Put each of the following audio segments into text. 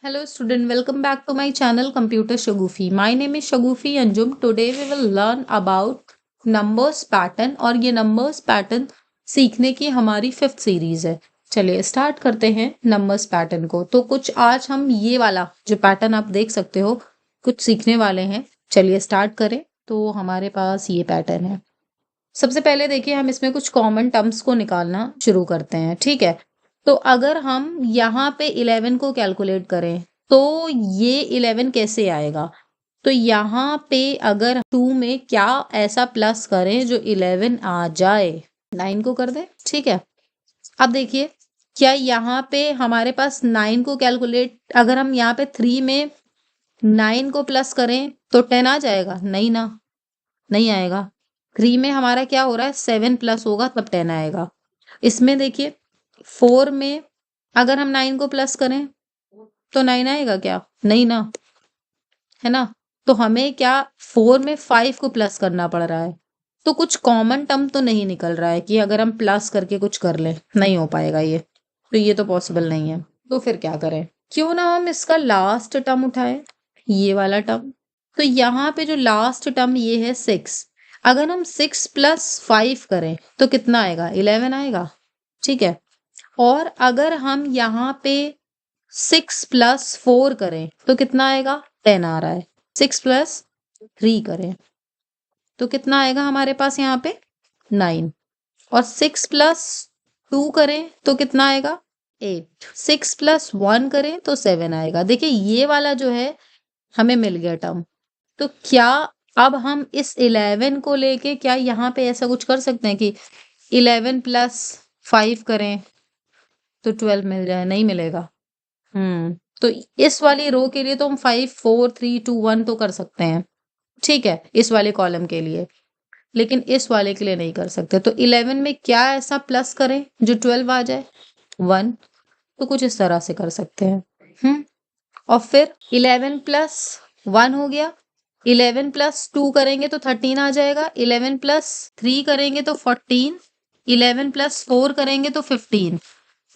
Hello student, welcome back to my channel Computer Shagufi. My name is Shagufi Anjum. Today we will learn about numbers pattern और ये numbers pattern सीखने की हमारी 5th series है। चलिए start करते हैं नंबर्स पैटर्न को। तो कुछ आज हम ये वाला जो पैटर्न आप देख सकते हो कुछ सीखने वाले हैं। चलिए स्टार्ट करें। तो हमारे पास ये पैटर्न है। सबसे पहले देखिए हम इसमें कुछ कॉमन टर्म्स को निकालना शुरू करते हैं। ठीक है, तो अगर हम यहाँ पे 11 को कैलकुलेट करें तो ये 11 कैसे आएगा। तो यहाँ पे अगर 2 में क्या ऐसा प्लस करें जो 11 आ जाए, 9 को कर दे। ठीक है, अब देखिए क्या यहाँ पे हमारे पास 9 को कैलकुलेट, अगर हम यहाँ पे 3 में 9 को प्लस करें तो 10 आ जाएगा? नहीं ना, नहीं आएगा। 3 में हमारा क्या हो रहा है, 7 प्लस होगा तब 10 आएगा। इसमें देखिए 4 में अगर हम 9 को प्लस करें तो 9 आएगा क्या? नहीं ना, है ना। तो हमें क्या 4 में 5 को प्लस करना पड़ रहा है। तो कुछ कॉमन टर्म तो नहीं निकल रहा है कि अगर हम प्लस करके कुछ कर लें, नहीं हो पाएगा ये। तो ये तो पॉसिबल नहीं है। तो फिर क्या करें, क्यों ना हम इसका लास्ट टर्म उठाएं, ये वाला टर्म। तो यहाँ पे जो लास्ट टर्म ये है 6। अगर हम 6 प्लस 5 करें तो कितना आएगा? 11 आएगा। ठीक है, और अगर हम यहाँ पे 6 प्लस 4 करें तो कितना आएगा? 10 आ रहा है। 6 प्लस 3 करें तो कितना आएगा हमारे पास यहाँ पे? 9। और 6 प्लस 2 करें तो कितना आएगा? 8। 6 प्लस 1 करें तो 7 आएगा। देखिए ये वाला जो है हमें मिल गया टर्म। तो क्या अब हम इस 11 को लेके क्या यहाँ पे ऐसा कुछ कर सकते हैं कि 11 प्लस 5 करें तो 12 मिल जाए? नहीं मिलेगा। तो इस वाली रो के लिए तो हम 5 4 3 2 1 तो कर सकते हैं। ठीक है, इस वाले कॉलम के लिए, लेकिन इस वाले के लिए नहीं कर सकते। तो 11 में क्या ऐसा प्लस करें जो 12 आ जाए? 1। तो कुछ इस तरह से कर सकते हैं। और फिर 11 प्लस 1 हो गया। 11 प्लस 2 करेंगे तो 13 आ जाएगा। 11 प्लस 3 करेंगे तो 14। 11 प्लस 4 करेंगे तो 15।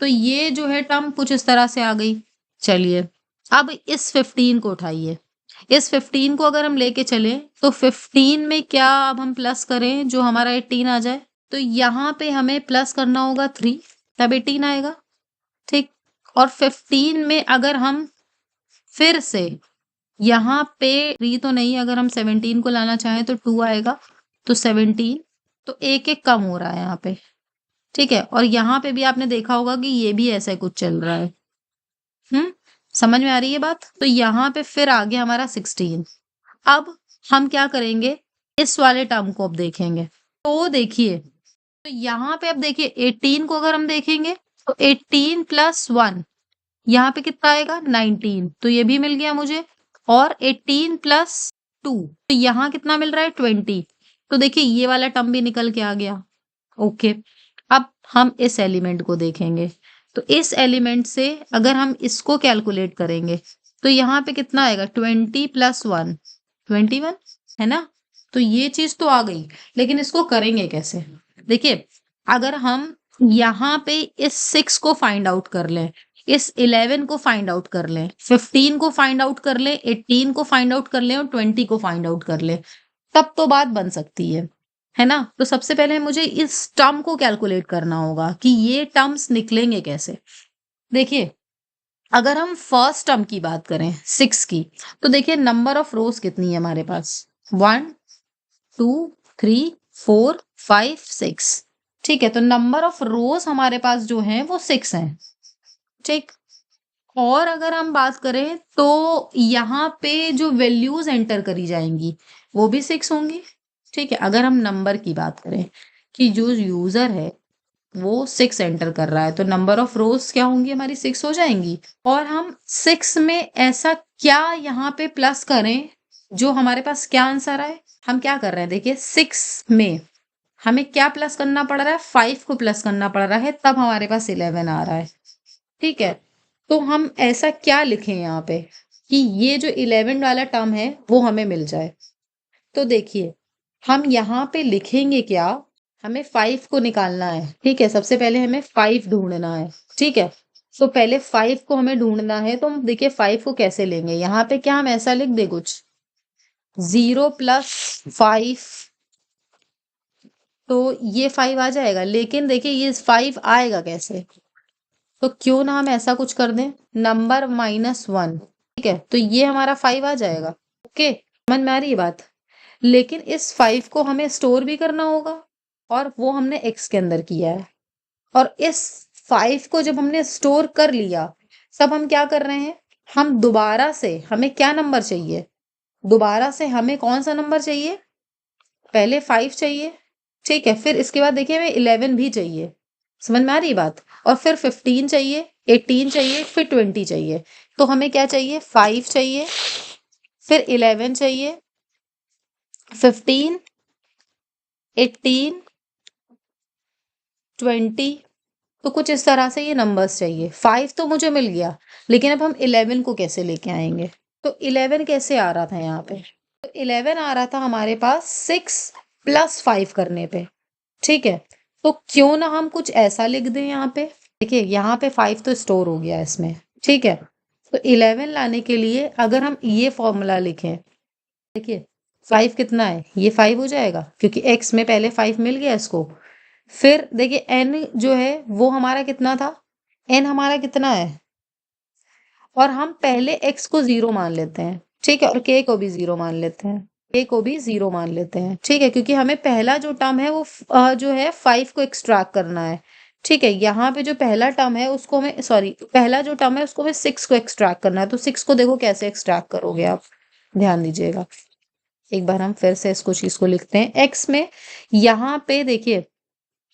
तो ये जो है टर्म कुछ इस तरह से आ गई। चलिए अब इस 15 को उठाइए। इस 15 को अगर हम लेके चले तो 15 में क्या अब हम प्लस करें जो हमारा 18 आ जाए। तो यहाँ पे हमें प्लस करना होगा 3, तब 18 आएगा। ठीक, और 15 में अगर हम फिर से यहाँ पे 3 तो नहीं, अगर हम 17 को लाना चाहें तो 2 आएगा। तो 17, तो एक एक कम हो रहा है यहाँ पे। ठीक है, और यहाँ पे भी आपने देखा होगा कि ये भी ऐसा कुछ चल रहा है। समझ में आ रही है बात। तो यहाँ पे फिर आ गया हमारा 16। अब हम क्या करेंगे, इस वाले टर्म को अब देखेंगे। तो देखिए, तो यहाँ पे अब देखिए 18 को अगर हम देखेंगे तो 18 प्लस 1 यहाँ पे कितना आएगा? 19। तो ये भी मिल गया मुझे। और 18 प्लस 2 तो यहाँ कितना मिल रहा है? 20। तो देखिए ये वाला टर्म भी निकल के आ गया। ओके, अब हम इस एलिमेंट को देखेंगे। तो इस एलिमेंट से अगर हम इसको कैलकुलेट करेंगे तो यहाँ पे कितना आएगा? 20 प्लस 1 21, है ना। तो ये चीज तो आ गई, लेकिन इसको करेंगे कैसे? देखिए अगर हम यहाँ पे इस 6 को फाइंड आउट कर लें, इस 11 को फाइंड आउट कर लें, 15 को फाइंड आउट कर लें, 18 को फाइंड आउट कर लें और 20 को फाइंड आउट कर लें, तब तो बात बन सकती है ना। तो सबसे पहले मुझे इस टर्म को कैलकुलेट करना होगा कि ये टर्म्स निकलेंगे कैसे। देखिए अगर हम फर्स्ट टर्म की बात करें 6 की, तो देखिए नंबर ऑफ रोज कितनी है हमारे पास? 1 2 3 4 5 6। ठीक है, तो नंबर ऑफ रोज हमारे पास जो है वो 6 है। ठीक, और अगर हम बात करें तो यहाँ पे जो वैल्यूज एंटर करी जाएंगी वो भी 6 होंगी। ठीक है, अगर हम नंबर की बात करें कि जो यूजर है वो 6 एंटर कर रहा है तो नंबर ऑफ रोज क्या होंगी हमारी? 6 हो जाएंगी। और हम 6 में ऐसा क्या यहाँ पे प्लस करें जो हमारे पास क्या आंसर आए। हम क्या कर रहे हैं, देखिए 6 में हमें क्या प्लस करना पड़ रहा है? 5 को प्लस करना पड़ रहा है, तब हमारे पास 11 आ रहा है। ठीक है, तो हम ऐसा क्या लिखें यहाँ पे कि ये जो 11 वाला टर्म है वो हमें मिल जाए। तो देखिए हम यहाँ पे लिखेंगे क्या, हमें 5 को निकालना है। ठीक है, सबसे पहले हमें 5 ढूंढना है। ठीक है, तो पहले 5 को हमें ढूंढना है, तो हम देखिए 5 को कैसे लेंगे। यहाँ पे क्या हम ऐसा लिख दे कुछ 0 + 5, तो ये 5 आ जाएगा। लेकिन देखिए ये 5 आएगा कैसे, तो क्यों ना हम ऐसा कुछ कर दें नंबर -1, ठीक है, तो ये हमारा 5 आ जाएगा। ओके, समझ में आ रही है बात। लेकिन इस 5 को हमें स्टोर भी करना होगा, और वो हमने x के अंदर किया है। और इस 5 को जब हमने स्टोर कर लिया, तब हम क्या कर रहे हैं, हम दोबारा से, हमें क्या नंबर चाहिए, दोबारा से हमें कौन सा नंबर चाहिए, पहले 5 चाहिए, ठीक है, फिर इसके बाद देखिए हमें 11 भी चाहिए। समझ में आ रही बात। और फिर 15 चाहिए, 18 चाहिए, फिर 20 चाहिए। तो हमें क्या चाहिए, 5 चाहिए, फिर 11 चाहिए, 15, 18, 20। तो कुछ इस तरह से ये नंबर्स चाहिए। 5 तो मुझे मिल गया, लेकिन अब हम 11 को कैसे लेके आएंगे। तो 11 कैसे आ रहा था यहाँ पे, तो 11 आ रहा था हमारे पास 6 + 5 करने पे, ठीक है। तो क्यों ना हम कुछ ऐसा लिख दें यहाँ पे, देखिए यहाँ पे 5 तो स्टोर हो गया इसमें, ठीक है। तो 11 लाने के लिए अगर हम ये फॉर्मूला लिखें, देखिए 5 कितना है, ये 5 हो जाएगा, क्योंकि x में पहले 5 मिल गया इसको। फिर देखिए n जो है वो हमारा कितना था, n हमारा कितना है, और हम पहले x को 0 मान लेते हैं, ठीक है, और k को भी 0 मान लेते हैं, k को भी 0 मान लेते हैं, ठीक है, क्योंकि हमें पहला जो टर्म है वो जो है 5 को एक्सट्रैक्ट करना है, ठीक है। यहाँ पे जो पहला टर्म है उसको हमें, सॉरी, पहला जो टर्म है उसको हमें 6 को एक्सट्रैक्ट करना है। तो 6 को देखो कैसे एक्सट्रैक्ट करोगे आप, ध्यान दीजिएगा। एक बार हम फिर से इसको चीज को लिखते हैं। x में यहाँ पे देखिए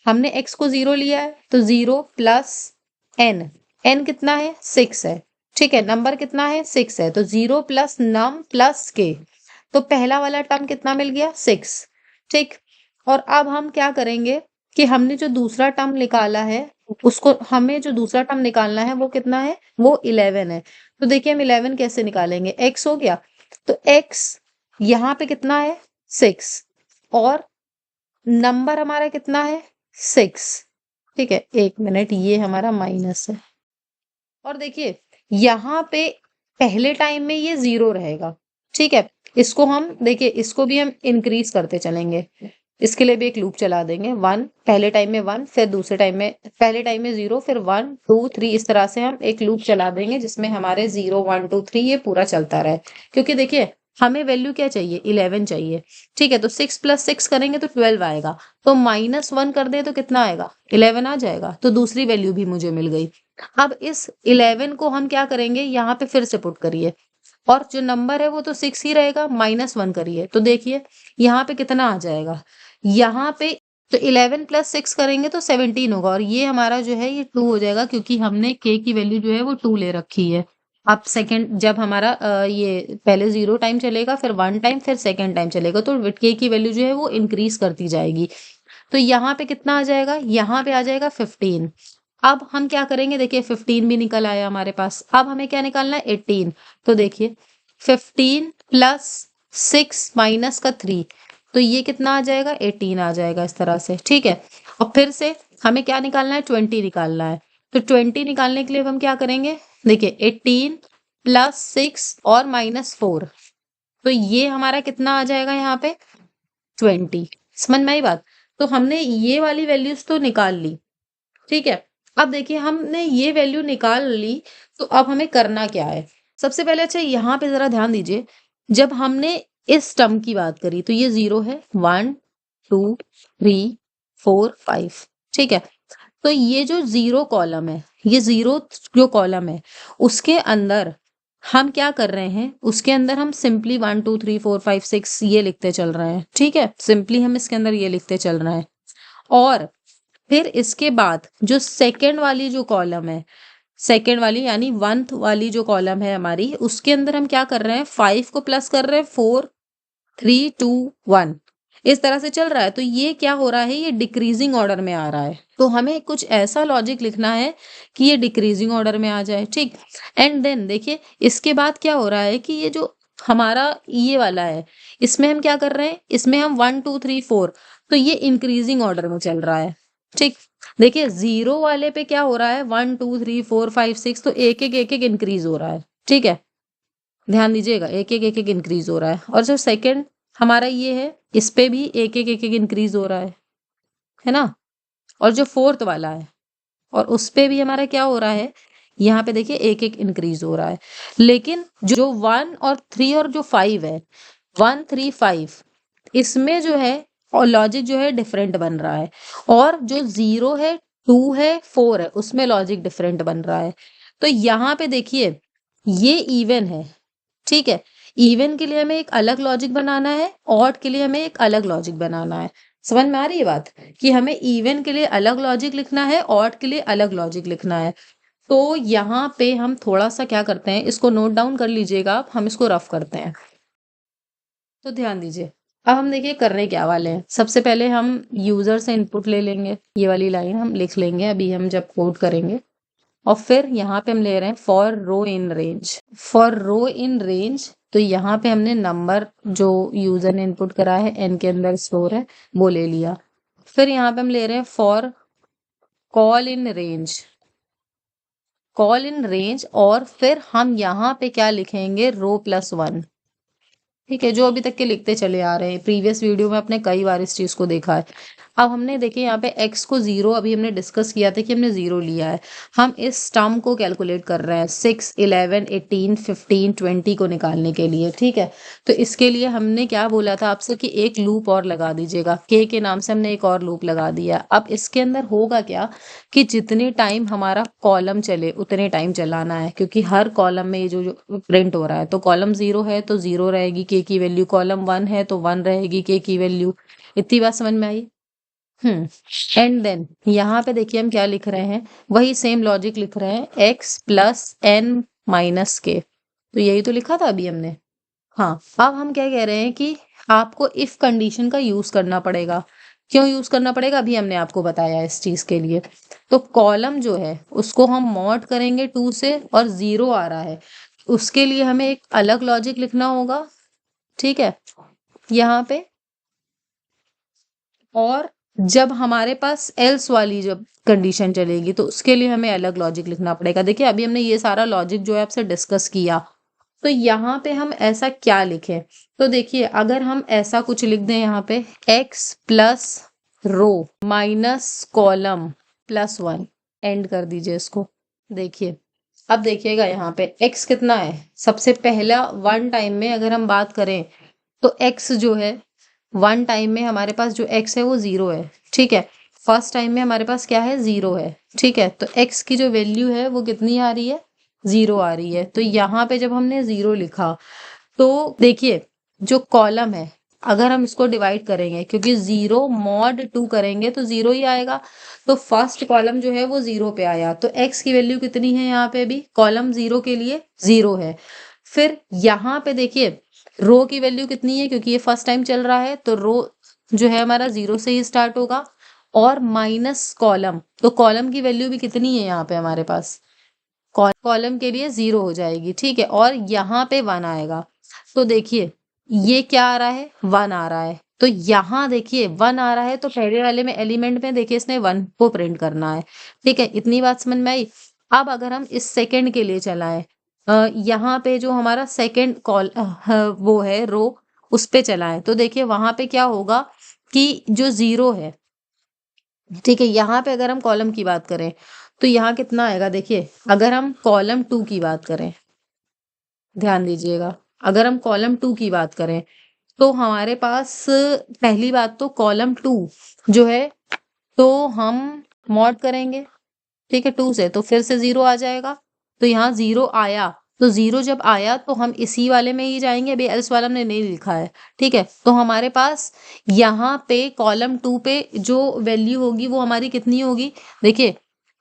हमने x को 0 लिया है, तो 0 + n, n कितना है, 6 है, ठीक है, नंबर कितना है, 6 है, तो 0 + num + k। तो पहला वाला टर्म कितना मिल गया, 6, ठीक। और अब हम क्या करेंगे कि हमने जो दूसरा टर्म निकाला है, उसको, हमें जो दूसरा टर्म निकालना है वो कितना है, वो 11 है। तो देखिए हम 11 कैसे निकालेंगे, x हो गया, तो x यहाँ पे कितना है, 6, और नंबर हमारा कितना है, 6, ठीक है। 1 मिनट, ये हमारा माइनस है, और देखिए यहाँ पे पहले टाइम में ये 0 रहेगा, ठीक है। इसको हम देखिए, इसको भी हम इंक्रीज करते चलेंगे। इसके लिए भी एक लूप चला देंगे, 1 पहले टाइम में 1, फिर दूसरे टाइम में, पहले टाइम में 0, फिर 1 2 3, इस तरह से हम एक लूप चला देंगे जिसमें हमारे 0 1 2 3 ये पूरा चलता रहे। क्योंकि देखिए हमें वैल्यू क्या चाहिए, 11 चाहिए, ठीक है। तो 6 + 6 करेंगे तो 12 आएगा, तो -1 कर दे तो कितना आएगा, 11 आ जाएगा। तो दूसरी वैल्यू भी मुझे मिल गई। अब इस 11 को हम क्या करेंगे, यहाँ पे फिर से पुट करिए, और जो नंबर है वो तो 6 ही रहेगा, -1 करिए, तो देखिए यहाँ पे कितना आ जाएगा, यहाँ पे तो 11 + 6 करेंगे तो 17 होगा, और ये हमारा जो है ये 2 हो जाएगा, क्योंकि हमने k की वैल्यू जो है वो 2 ले रखी है। अब सेकंड जब हमारा ये पहले 0 टाइम चलेगा, फिर 1 टाइम, फिर सेकंड टाइम चलेगा, तो k की वैल्यू जो है वो इंक्रीज करती जाएगी। तो यहाँ पे कितना आ जाएगा, यहाँ पे आ जाएगा 15। अब हम क्या करेंगे, देखिए 15 भी निकल आया हमारे पास। अब हमें क्या निकालना है, 18। तो देखिए 15 + 6 माइनस का 3, तो ये कितना आ जाएगा, 18 आ जाएगा, इस तरह से, ठीक है। और फिर से हमें क्या निकालना है, 20 निकालना है। तो 20 निकालने के लिए हम क्या करेंगे, देखिए 18 + 6 और -4, तो ये हमारा कितना आ जाएगा यहाँ पे, 20। समझ में आई बात। तो हमने ये वाली वैल्यूज तो निकाल ली, ठीक है। अब देखिए हमने ये वैल्यू निकाल ली, तो अब हमें करना क्या है। सबसे पहले अच्छा यहाँ पे जरा ध्यान दीजिए, जब हमने इस टर्म की बात करी तो ये 0 है, 1 2 3 4 5, ठीक है। तो ये जो 0 कॉलम है, ये 0 जो कॉलम है, उसके अंदर हम क्या कर रहे हैं, उसके अंदर हम सिंपली 1 2 3 4 5 6 ये लिखते चल रहे हैं, ठीक है। सिंपली हम इसके अंदर ये लिखते चल रहे हैं, और फिर इसके बाद जो सेकंड वाली जो कॉलम है, सेकंड वाली यानी 1th वाली जो कॉलम है हमारी, उसके अंदर हम क्या कर रहे हैं, 5 को प्लस कर रहे हैं, 4 3 2 1, इस तरह से चल रहा है। तो ये क्या हो रहा है, ये डिक्रीजिंग ऑर्डर में आ रहा है। तो हमें कुछ ऐसा लॉजिक लिखना है कि ये डिक्रीजिंग ऑर्डर में आ जाए, ठीक। एंड देन देखिए इसके बाद क्या हो रहा है कि ये जो हमारा ये वाला है, इसमें हम क्या कर रहे हैं, इसमें हम 1 2 3 4, तो ये इंक्रीजिंग ऑर्डर में चल रहा है, ठीक। देखिए 0 वाले पे क्या हो रहा है, 1 2 3 4 5 6, तो एक एक इंक्रीज हो रहा है, ठीक है, ध्यान दीजिएगा, एक एक इंक्रीज हो रहा है। और जो सेकंड हमारा ये है, इस पे भी एक एक इंक्रीज हो रहा है ना। और जो फोर्थ वाला है, और उस पे भी हमारा क्या हो रहा है, यहाँ पे देखिए एक एक इंक्रीज हो रहा है। लेकिन जो 1 और 3 और जो 5 है, 1 3 5, इसमें जो है और लॉजिक जो है डिफरेंट बन रहा है। और जो 0 है, 2 है, 4 है, उसमें लॉजिक डिफरेंट बन रहा है। तो यहाँ पे देखिए ये इवन है, ठीक है। इवन के लिए हमें एक अलग लॉजिक बनाना है, ऑड के लिए हमें एक अलग लॉजिक बनाना है। समझ में आ रही है बात, कि हमें इवन के लिए अलग लॉजिक लिखना है, ऑड के लिए अलग लॉजिक लिखना है। तो यहाँ पे हम थोड़ा सा क्या करते हैं, इसको नोट डाउन कर लीजिएगा आप, हम इसको रफ करते हैं। तो ध्यान दीजिए, अब हम देखिए करने क्या वाले हैं। सबसे पहले हम यूजर से इनपुट ले लेंगे, ये वाली लाइन हम लिख लेंगे अभी हम जब कोड करेंगे। और फिर यहाँ पे हम ले रहे हैं for row in range. For row in range, तो यहाँ पे हमने नंबर जो यूजर ने इनपुट करा है एन के अंदर स्टोर है वो ले लिया। फिर यहाँ पे हम ले रहे हैं for call in range, call in range, और फिर हम यहाँ पे क्या लिखेंगे, रो प्लस 1, ठीक है, जो अभी तक के लिखते चले आ रहे हैं। प्रीवियस वीडियो में आपने कई बार इस चीज को देखा है। अब हमने देखिए यहाँ पे x को 0, अभी हमने डिस्कस किया था कि हमने 0 लिया है। हम इस टर्म को कैलकुलेट कर रहे हैं 6 11 18 15 20 को निकालने के लिए, ठीक है। तो इसके लिए हमने क्या बोला था आपसे कि एक लूप और लगा दीजिएगा, k के नाम से हमने एक और लूप लगा दिया। अब इसके अंदर होगा क्या कि जितने टाइम हमारा कॉलम चले उतने टाइम चलाना है, क्योंकि हर कॉलम में ये जो प्रिंट हो रहा है, तो कॉलम 0 है तो 0 रहेगी k की वैल्यू, कॉलम 1 है तो 1 रहेगी k की वैल्यू। इतनी बात समझ में आई। एंड देन यहाँ पे देखिए हम क्या लिख रहे हैं, वही सेम लॉजिक लिख रहे हैं, x प्लस एन माइनस के। तो यही तो लिखा था अभी हमने। हाँ, अब हम क्या कह रहे हैं कि आपको इफ कंडीशन का यूज करना पड़ेगा। क्यों यूज करना पड़ेगा, अभी हमने आपको बताया इस चीज के लिए। तो कॉलम जो है उसको हम मॉड करेंगे 2 से, और 0 आ रहा है, उसके लिए हमें एक अलग लॉजिक लिखना होगा, ठीक है, यहाँ पे। और जब हमारे पास एल्स वाली जब कंडीशन चलेगी तो उसके लिए हमें अलग लॉजिक लिखना पड़ेगा। देखिए अभी हमने ये सारा लॉजिक जो है आपसे डिस्कस किया, तो यहाँ पे हम ऐसा क्या लिखें। तो देखिए अगर हम ऐसा कुछ लिख दें यहाँ पे, x plus rho minus column plus 1, and कर दीजिए इसको। देखिए अब देखिएगा यहाँ पे x कितना है, सबसे पहला 1 टाइम में अगर हम बात करें तो x जो है 1 टाइम में हमारे पास जो x है वो 0 है, ठीक है। फर्स्ट टाइम में हमारे पास क्या है, 0 है, ठीक है। तो x की जो वैल्यू है वो कितनी आ रही है, 0 आ रही है। तो यहाँ पे जब हमने 0 लिखा, तो देखिए जो कॉलम है अगर हम इसको डिवाइड करेंगे, क्योंकि 0 मॉड 2 करेंगे तो 0 ही आएगा, तो फर्स्ट कॉलम जो है वो 0 पे आया। तो x की वैल्यू कितनी है, यहाँ पे भी कॉलम 0 के लिए 0 है। फिर यहाँ पे देखिए रो की वैल्यू कितनी है, क्योंकि ये फर्स्ट टाइम चल रहा है तो रो जो है हमारा 0 से ही स्टार्ट होगा, और माइनस कॉलम, तो कॉलम की वैल्यू भी कितनी है यहाँ पे हमारे पास, कॉलम के लिए 0 हो जाएगी, ठीक है। और यहाँ पे 1 आएगा। तो देखिए ये क्या आ रहा है, 1 आ रहा है। तो यहाँ देखिए 1 आ रहा है, तो पहले वाले में एलिमेंट में देखिए इसने 1 को प्रिंट करना है, ठीक है। इतनी बात समझ में आई। अब अगर हम इस सेकंड के लिए चलाएं, यहाँ पे जो हमारा सेकंड कॉल वो है रो, उस पे चलाएं, तो देखिए वहां पे क्या होगा कि जो 0 है, ठीक है, यहाँ पे अगर हम कॉलम की बात करें तो यहाँ कितना आएगा, देखिए अगर हम कॉलम 2 की बात करें, ध्यान दीजिएगा, अगर हम कॉलम 2 की बात करें तो हमारे पास पहली बात तो कॉलम 2 जो है, तो हम मॉड करेंगे, ठीक है, 2 से, तो फिर से 0 आ जाएगा। तो यहाँ 0 आया, तो 0 जब आया तो हम इसी वाले में ही जाएंगे, अभी एल्स वाला हमने नहीं लिखा है, ठीक है। तो हमारे पास यहाँ पे कॉलम 2 पे जो वैल्यू होगी वो हमारी कितनी होगी, देखिए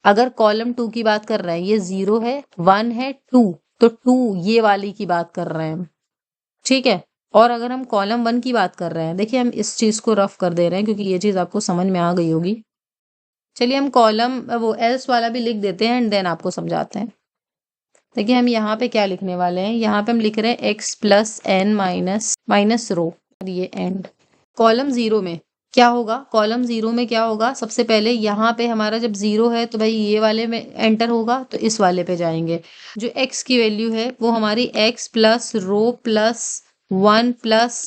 अगर कॉलम 2 की बात कर रहे हैं, ये 0 है, 1 है, 2, तो 2 ये वाली की बात कर रहे हैं, ठीक है। और अगर हम कॉलम 1 की बात कर रहे हैं, देखिए हम इस चीज को रफ कर दे रहे हैं क्योंकि ये चीज आपको समझ में आ गई होगी। चलिए हम कॉलम वो एल्स वाला भी लिख देते हैं एंड देन आपको समझाते हैं। देखिए हम यहाँ पे क्या लिखने वाले हैं, यहाँ पे हम लिख रहे हैं x plus n minus row, ये एंड। कॉलम 0 में क्या होगा, कॉलम 0 में क्या होगा, सबसे पहले यहाँ पे हमारा जब 0 है तो भाई ये वाले में एंटर होगा, तो इस वाले पे जाएंगे। जो x की वैल्यू है वो हमारी x प्लस रो प्लस 1 प्लस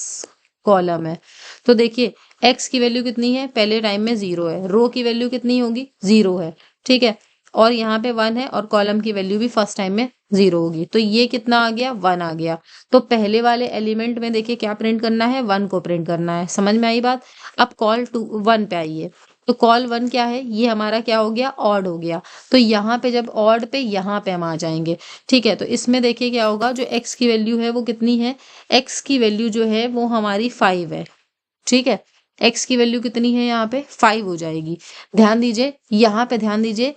कॉलम है। तो देखिए x की वैल्यू कितनी है, पहले टाइम में 0 है, रो की वैल्यू कितनी होगी, 0 है, ठीक है, और यहाँ पे 1 है, और कॉलम की वैल्यू भी फर्स्ट टाइम में 0 होगी, तो ये कितना आ गया, 1 आ गया। तो पहले वाले एलिमेंट में देखिए क्या प्रिंट करना है, 1 को प्रिंट करना है। समझ में आई बात। अब कॉल 1 पे आइए, तो कॉल 1 क्या है, ये हमारा क्या हो गया, ऑड हो गया। तो यहाँ पे जब ऑड पे यहाँ पे हम आ जाएंगे, ठीक है। तो इसमें देखिए क्या होगा, जो x की वैल्यू है वो कितनी है, x की वैल्यू जो है वो हमारी 5 है, ठीक है। x की वैल्यू कितनी है, यहाँ पे 5 हो जाएगी। ध्यान दीजिए, यहाँ पे ध्यान दीजिए,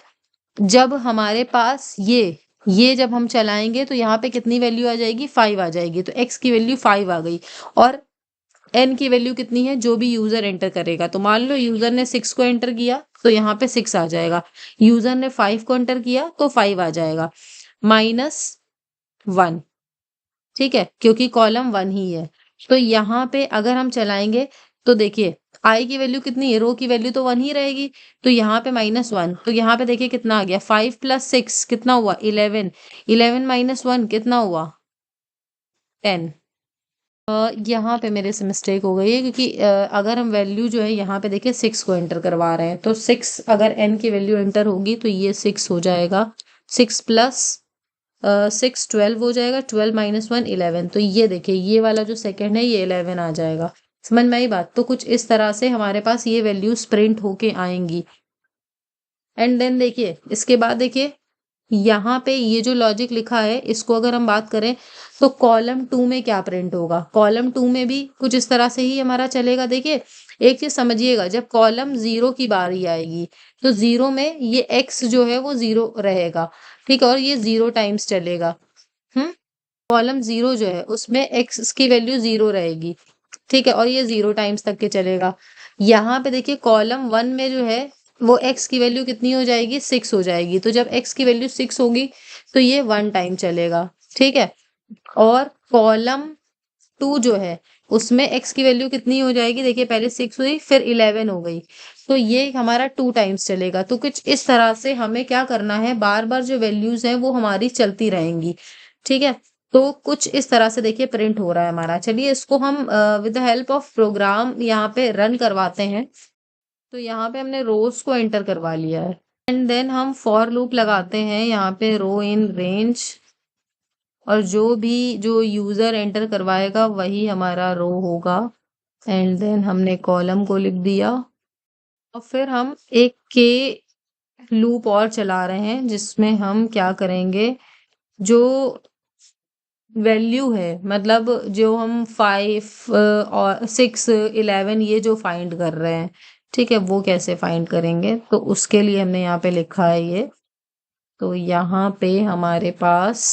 जब हमारे पास ये जब हम चलाएंगे तो यहाँ पे कितनी वैल्यू आ जाएगी, 5 आ जाएगी। तो x की वैल्यू 5 आ गई, और n की वैल्यू कितनी है, जो भी यूजर एंटर करेगा। तो मान लो यूजर ने 6 को एंटर किया तो यहाँ पे 6 आ जाएगा, यूजर ने 5 को एंटर किया तो 5 आ जाएगा, -1, ठीक है, क्योंकि कॉलम 1 ही है। तो यहाँ पे अगर हम चलाएंगे तो देखिए आई की वैल्यू कितनी है, रो की वैल्यू तो 1 ही रहेगी, तो यहाँ पे -1, तो यहाँ पे देखिए कितना आ गया, 5 प्लस 6 कितना हुआ, 11, 11 माइनस 1 कितना हुआ, 10। यहाँ पे मेरे से मिस्टेक हो गई है, क्योंकि अगर हम वैल्यू जो है यहाँ पे देखिए 6 को एंटर करवा रहे हैं, तो 6 अगर n की वैल्यू एंटर होगी तो ये 6 हो जाएगा, 6 प्लस 6 12 हो जाएगा, 12 माइनस 1 11। तो ये देखिए ये वाला जो सेकंड है ये 11 आ जाएगा। समझ में आई बात। तो कुछ इस तरह से हमारे पास ये वैल्यूज प्रिंट होके आएंगी। एंड देन देखिए इसके बाद देखिए यहाँ पे ये जो लॉजिक लिखा है इसको अगर हम बात करें तो कॉलम 2 में क्या प्रिंट होगा, कॉलम 2 में भी कुछ इस तरह से ही हमारा चलेगा। देखिए एक चीज समझिएगा, जब कॉलम 0 की बारी आएगी तो 0 में ये x जो है वो 0 रहेगा, ठीक है, और ये 0 टाइम्स चलेगा। कॉलम 0 जो है उसमें x की वैल्यू 0 रहेगी, ठीक है, और ये 0 टाइम्स तक के चलेगा। यहाँ पे देखिए कॉलम 1 में जो है वो x की वैल्यू कितनी हो जाएगी, 6 हो जाएगी। तो जब x की वैल्यू 6 होगी तो ये 1 टाइम चलेगा, ठीक है। और कॉलम 2 जो है उसमें x की वैल्यू कितनी हो जाएगी, देखिए पहले 6 हुई फिर 11 हो गई, तो ये हमारा 2 टाइम्स चलेगा। तो कुछ इस तरह से हमें क्या करना है, बार बार जो वैल्यूज हैं वो हमारी चलती रहेंगी, ठीक है। तो कुछ इस तरह से देखिए प्रिंट हो रहा है हमारा। चलिए इसको हम with the help of program यहाँ पे रन करवाते हैं। तो यहाँ पे हमने रोज को एंटर करवा लिया है, एंड देन हम फॉर लूप लगाते हैं यहाँ पे रो इन रेंज, और जो यूजर एंटर करवाएगा वही हमारा रो होगा। एंड देन हमने कॉलम को लिख दिया, और फिर हम एक के लूप और चला रहे हैं जिसमें हम क्या करेंगे, जो वैल्यू है मतलब जो हम 5 और 6 11 ये जो फाइंड कर रहे हैं, ठीक है, वो कैसे फाइंड करेंगे, तो उसके लिए हमने यहाँ पे लिखा है ये। तो यहाँ पे हमारे पास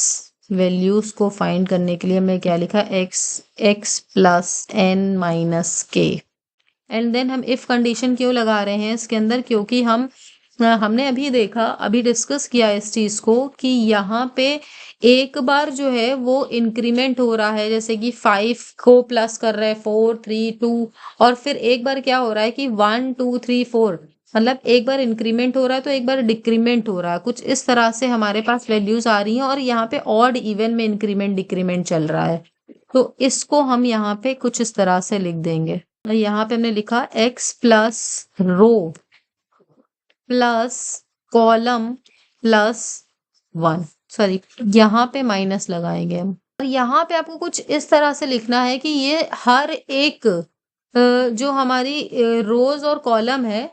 वैल्यूज को फाइंड करने के लिए हमने क्या लिखा, x प्लस n माइनस के। एंड देन हम इफ कंडीशन क्यों लगा रहे हैं इसके अंदर, क्योंकि हमने अभी देखा, अभी डिस्कस किया इस चीज को कि यहाँ पे एक बार जो है वो इंक्रीमेंट हो रहा है, जैसे कि 5 को प्लस कर रहे हैं 4 3 2, और फिर एक बार क्या हो रहा है कि 1 2 3 4, मतलब एक बार इंक्रीमेंट हो रहा है तो एक बार डिक्रीमेंट हो रहा है। कुछ इस तरह से हमारे पास वैल्यूज आ रही हैं, और यहाँ पे ऑड इवन में इंक्रीमेंट डिक्रीमेंट चल रहा है। तो इसको हम यहाँ पे कुछ इस तरह से लिख देंगे। यहाँ पे हमने लिखा x प्लस रो प्लस कॉलम प्लस 1, सॉरी यहाँ पे माइनस लगाएंगे हम। और यहाँ पे आपको कुछ इस तरह से लिखना है कि ये हर एक जो हमारी रोज और कॉलम है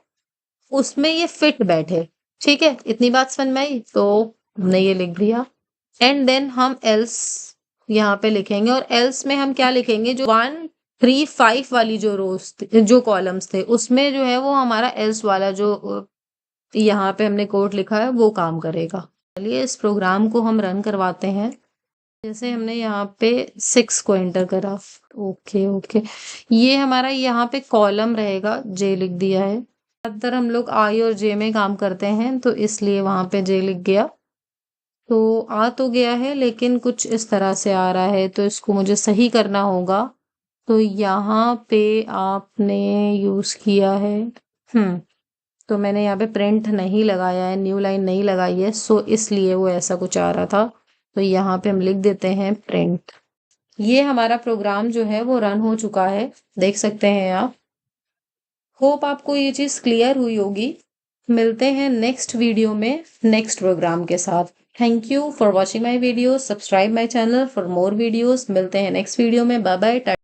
उसमें ये फिट बैठे, ठीक है। इतनी बात समझ में आई, तो हमने ये लिख दिया। एंड देन हम एल्स यहाँ पे लिखेंगे, और एल्स में हम क्या लिखेंगे, जो 1 3 5 वाली जो रोज जो कॉलम्स थे उसमें जो है वो हमारा एल्स वाला जो यहाँ पे हमने कोड लिखा है वो काम करेगा। चलिए इस प्रोग्राम को हम रन करवाते हैं। जैसे हमने यहाँ पे 6 को एंटर करा, ओके ओके, ये हमारा यहाँ पे कॉलम रहेगा, जे लिख दिया है। ज्यादातर हम लोग आई और जे में काम करते हैं तो इसलिए वहां पे जे लिख गया। तो आ तो गया है लेकिन कुछ इस तरह से आ रहा है, तो इसको मुझे सही करना होगा। तो यहाँ पे आपने यूज़ किया है तो मैंने यहाँ पे प्रिंट नहीं लगाया है, न्यू लाइन नहीं लगाई है, सो इसलिए वो ऐसा कुछ आ रहा था। तो यहाँ पे हम लिख देते हैं प्रिंट। ये हमारा प्रोग्राम जो है वो रन हो चुका है, देख सकते हैं आप। होप आपको ये चीज़ क्लियर हुई होगी। मिलते हैं नेक्स्ट वीडियो में नेक्स्ट प्रोग्राम के साथ। Thank you for watching my video, subscribe my channel for more videos. मिलते हैं नेक्स्ट वीडियो में, बाय बाय।